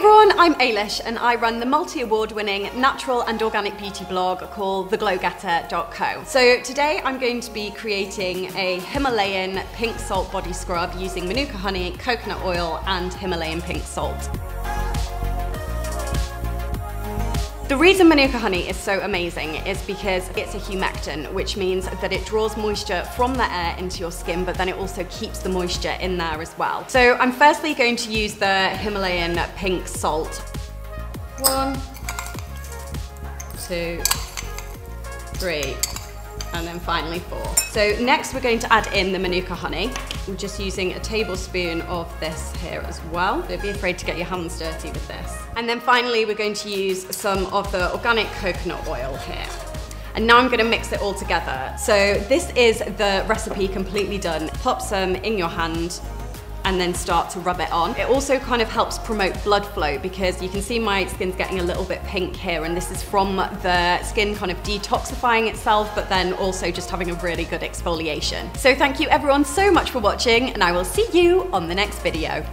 everyone, I'm Ailish and I run the multi-award winning natural and organic beauty blog called theglowgetter.co. So today I'm going to be creating a Himalayan pink salt body scrub using Manuka honey, coconut oil and Himalayan pink salt. The reason Manuka honey is so amazing is because it's a humectant, which means that it draws moisture from the air into your skin, but then it also keeps the moisture in there as well. So I'm firstly going to use the Himalayan pink salt. 1, 2, 3, and then finally 4. So next we're going to add in the Manuka honey. We're just using a tablespoon of this here as well. Don't be afraid to get your hands dirty with this. And then finally we're going to use some of the organic coconut oil here. And now I'm going to mix it all together. So this is the recipe completely done. Pop some in your hand and then start to rub it on. It also kind of helps promote blood flow because you can see my skin's getting a little bit pink here, and this is from the skin kind of detoxifying itself, but then also just having a really good exfoliation. So thank you everyone so much for watching, and I will see you on the next video.